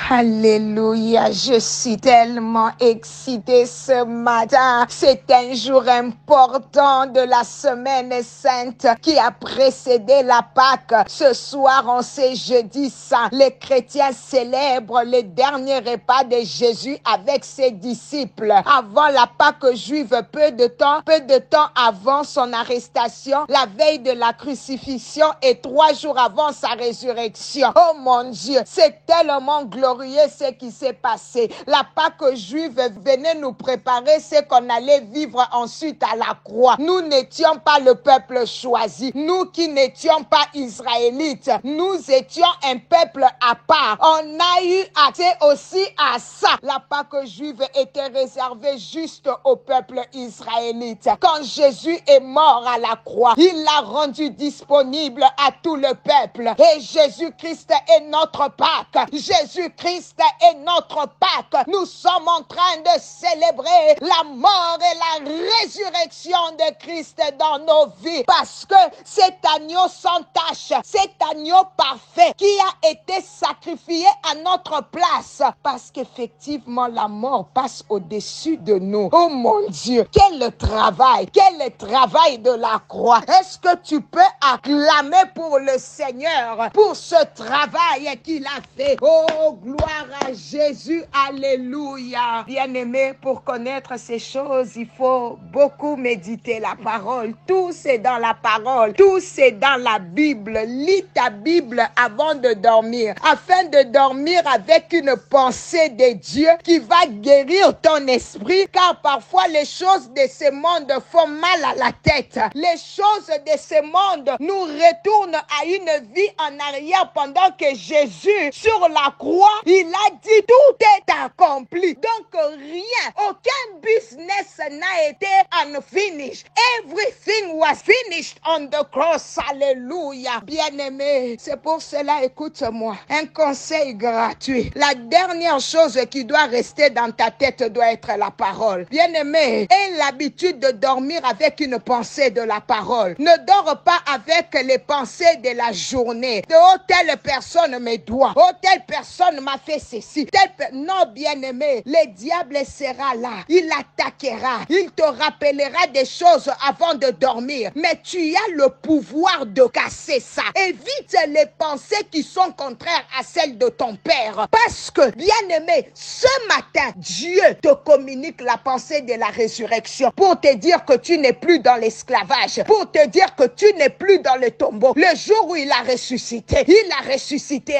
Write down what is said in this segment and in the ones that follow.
Alléluia, je suis tellement excitée ce matin. C'est un jour important de la semaine sainte qui a précédé la Pâque. Ce soir, on sait jeudi saint. Les chrétiens célèbrent le dernier repas de Jésus avec ses disciples. Avant la Pâque juive, peu de temps avant son arrestation, la veille de la crucifixion et 3 jours avant sa résurrection. Oh mon Dieu, c'est tellement glorieux ce qui s'est passé. La Pâque juive venait nous préparer ce qu'on allait vivre ensuite à la croix. Nous n'étions pas le peuple choisi. Nous qui n'étions pas israélites, nous étions un peuple à part. On a eu accès aussi à ça. La Pâque juive était réservée juste au peuple israélite. Quand Jésus est mort à la croix, il l'a rendu disponible à tout le peuple. Et Jésus-Christ est notre Pâque. Jésus-Christ est notre Pâque. Nous sommes en train de célébrer la mort et la résurrection de Christ dans nos vies. Parce que cet agneau sans tache, cet agneau parfait qui a été sacrifié à notre place. Parce qu'effectivement, la mort passe au-dessus de nous. Oh mon Dieu, quel travail de la croix. Est-ce que tu peux acclamer pour le Seigneur, pour ce travail qu'il a fait? Oh, gloire à Jésus, alléluia. Bien-aimé, pour connaître ces choses, il faut beaucoup méditer la parole. Tout c'est dans la parole, tout c'est dans la Bible. Lis ta Bible avant de dormir, afin de dormir avec une pensée de Dieu qui va guérir ton esprit, car parfois les choses de ce monde font mal à la tête. Les choses de ce monde nous retournent à une vie en arrière pendant que Jésus, sur la croix, il a dit tout est accompli. Donc rien, aucun business n'a été unfinished. Everything was finished on the cross. Alléluia. Bien-aimé, c'est pour cela, écoute-moi, un conseil gratuit. La dernière chose qui doit rester dans ta tête doit être la parole. Bien-aimé, aie l'habitude de dormir avec une pensée de la parole. Ne dors pas avec les pensées de la journée. De oh, telle personne me doit. Oh, telle personne m'a fait ceci. Non, bien-aimé, le diable sera là. Il attaquera. Il te rappellera des choses avant de dormir. Mais tu as le pouvoir de casser ça. Évite les pensées qui sont contraires à celles de ton père. Parce que, bien-aimé, ce matin, Dieu te communique la pensée de la résurrection pour te dire que tu n'es plus dans l'esclavage, pour te dire que tu n'es plus dans le tombeau. Le jour où il a ressuscité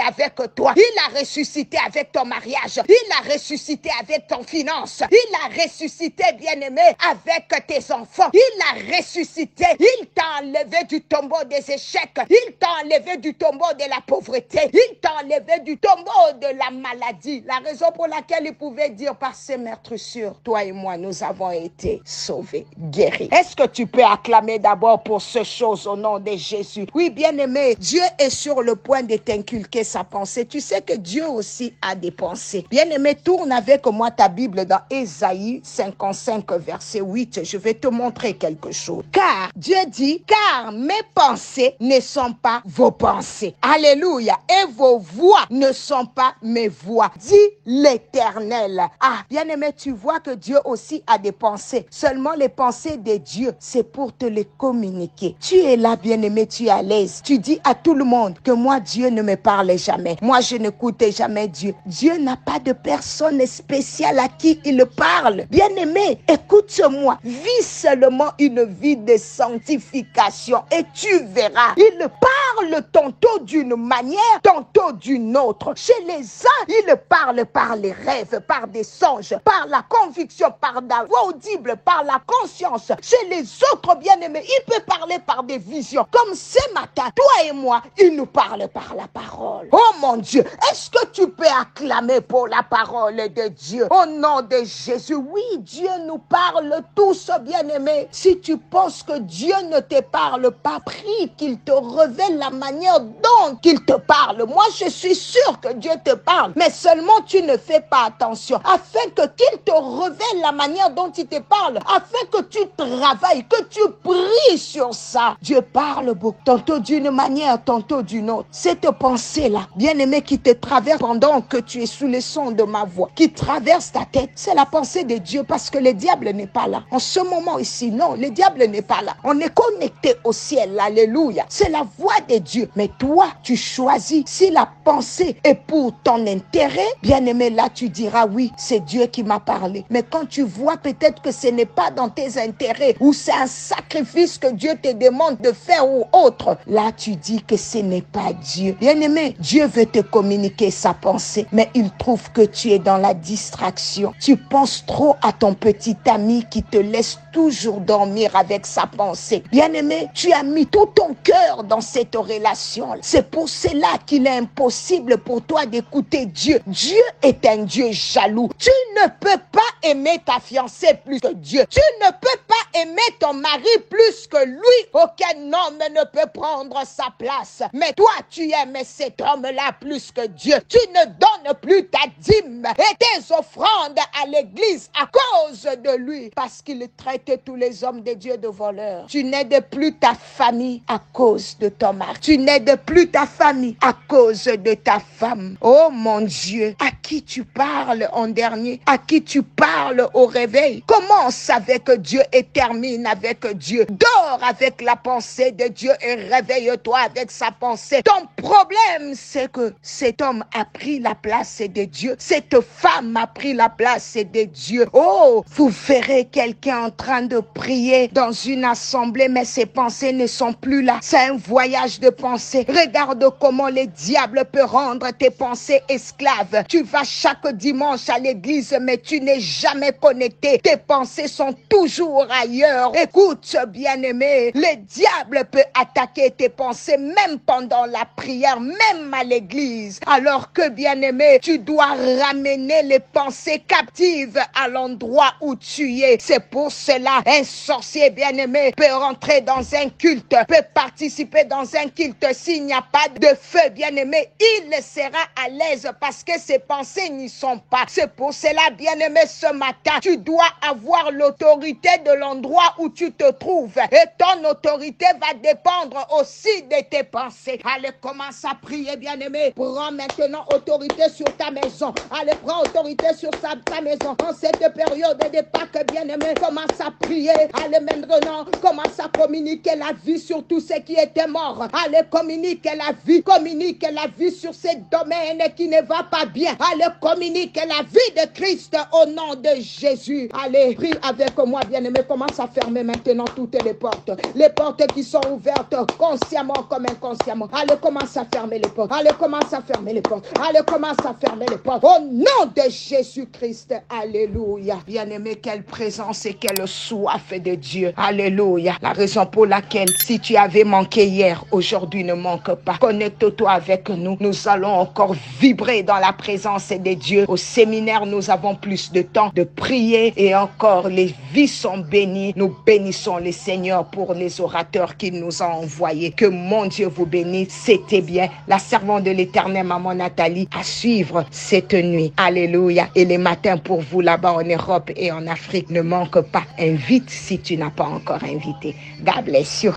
avec toi. Il a ressuscité avec ton mariage. Il a ressuscité avec ton finance. Il a ressuscité, bien-aimé, avec tes enfants. Il a ressuscité. Il t'a enlevé du tombeau des échecs. Il t'a enlevé du tombeau de la pauvreté. Il t'a enlevé du tombeau de la maladie. La raison pour laquelle il pouvait dire par ses meurtrissures, toi et moi, nous avons été sauvés, guéris. Est-ce que tu peux acclamer d'abord pour ces choses au nom de Jésus? Oui, bien-aimé, Dieu est sur le point de t'inculquer sa pensée. Tu sais que Dieu aussi a des pensées. Bien-aimé, tourne avec moi ta Bible dans Ésaïe 55, verset 8. Je vais te montrer quelque chose. Car, Dieu dit, car mes pensées ne sont pas vos pensées. Alléluia. Et vos voix ne sont pas mes voix, dit l'Éternel. Ah, bien-aimé, tu vois que Dieu aussi a des pensées. Seulement les pensées de Dieu, c'est pour te les communiquer. Tu es là, bien-aimé, tu es à l'aise. Tu dis à tout le monde que moi, Dieu ne me parle jamais. Moi, je n'écoutais jamais Dieu. Dieu n'a pas de personne spéciale à qui il parle. Bien-aimé, écoute-moi. Vis seulement une vie de sanctification et tu verras. Il parle tantôt d'une manière, tantôt d'une autre. Chez les uns, il parle par les rêves, par des songes, par la conviction, par la voix audible, par la conscience. Chez les autres, bien-aimés, il peut parler par des visions. Comme ce matin, toi et moi, il nous parle par la parole. Oh mon Dieu, est-ce que tu peux acclamer pour la parole de Dieu? Au nom de Jésus, oui, Dieu nous parle tous, bien-aimés. Si tu penses que Dieu ne te parle pas, prie qu'il te révèle la manière dont il te parle. Moi, je suis sûre que Dieu te parle, mais seulement tu ne fais pas attention, afin que qu'il te révèle la manière dont il te parle, afin que tu travailles, que tu pries sur ça. Dieu parle beaucoup, tantôt d'une manière, tantôt d'une autre. Cette pensée-là, bien-aimé, qui te traverse traverse pendant que tu es sous les sons de ma voix, qui traverse ta tête, c'est la pensée de Dieu, parce que le diable n'est pas là. En ce moment ici, non, le diable n'est pas là. On est connecté au ciel, alléluia. C'est la voix de Dieu. Mais toi, tu choisis. Si la pensée est pour ton intérêt, bien-aimé, là, tu diras oui, c'est Dieu qui m'a parlé. Mais quand tu vois peut-être que ce n'est pas dans tes intérêts, ou c'est un sacrifice que Dieu te demande de faire ou autre, là, tu dis que ce n'est pas Dieu. Bien-aimé, Dieu veut te communiquer sa pensée, mais il trouve que tu es dans la distraction. Tu penses trop à ton petit ami qui te laisse toujours dormir avec sa pensée. Bien-aimé, tu as mis tout ton cœur dans cette relation. C'est pour cela qu'il est impossible pour toi d'écouter Dieu. Dieu est un Dieu jaloux. Tu ne peux pas aimer ta fiancée plus que Dieu. Tu ne peux pas aimer ton mari plus que lui. Aucun homme ne peut prendre sa place. Mais toi, tu aimes cet homme-là plus que Dieu. Tu ne donnes plus ta dîme et tes offrandes à l'église à cause de lui, parce qu'il traite tous les hommes de Dieu de voleurs. Tu n'aides plus ta famille à cause de ton mari. Tu n'aides plus ta famille à cause de ta femme. Oh mon Dieu, à qui tu parles en dernier? À qui tu parles au réveil? Commence avec Dieu et termine avec Dieu. Dors avec la pensée de Dieu et réveille-toi avec sa pensée. Ton problème, c'est que cet homme a pris la place de Dieu. Cette femme a pris la place de Dieu. Oh, vous verrez quelqu'un en train de prier dans une assemblée, mais ses pensées ne sont plus là. C'est un voyage de pensée. Regarde comment le diable peut rendre tes pensées esclaves. Tu vas chaque dimanche à l'église, mais tu n'es jamais connecté. Tes pensées sont toujours ailleurs. Écoute, bien-aimé, le diable peut attaquer tes pensées même pendant la prière, même à l'église. Alors que, bien-aimé, tu dois ramener les pensées captives à l'endroit où tu es. C'est pour cela, un sorcier bien-aimé peut rentrer dans un culte, peut participer dans un culte. S'il n'y a pas de feu, bien-aimé, il sera à l'aise parce que ses pensées n'y sont pas. C'est pour cela, bien-aimé, ce matin, tu dois avoir l'autorité de l'endroit où tu te trouves. Et ton autorité va dépendre aussi de tes pensées. Allez, commence à prier, bien-aimé. Prends maintenant autorité sur ta maison. Allez, prends autorité sur ta maison. En cette période de Pâques, bien-aimé, commence à prier. Allez, maintenant, commence à communiquer la vie sur tout ce qui était mort. Allez, communiquer la vie sur ces domaines qui ne va pas bien. Allez, communiquer la vie de Christ au nom de Jésus. Allez, prie avec moi, bien-aimé. Commence à fermer maintenant toutes les portes. Les portes qui sont ouvertes consciemment comme inconsciemment. Allez, commence à fermer les portes. Allez, commence à fermer les portes. Allez, commence à fermer les portes. Au nom de Jésus-Christ. Alléluia. Bien-aimé, quelle présence et quelle soif de Dieu. Alléluia. La raison pour laquelle, si tu avais manqué hier, aujourd'hui ne manque pas. Connecte-toi avec nous. Nous allons encore vibrer dans la présence de Dieu. Au séminaire, nous avons plus de temps de prier et encore les vies sont bénies. Nous bénissons le Seigneur pour les orateurs qu'il nous a envoyés. Que mon Dieu vous bénisse. C'était bien la servante de l'Éternel, maman Nathalie, à suivre cette nuit. Alléluia. Et les matins pour vous là-bas en Europe et en Afrique, ne manque pas. Invite si tu n'as pas encore invité. God bless you.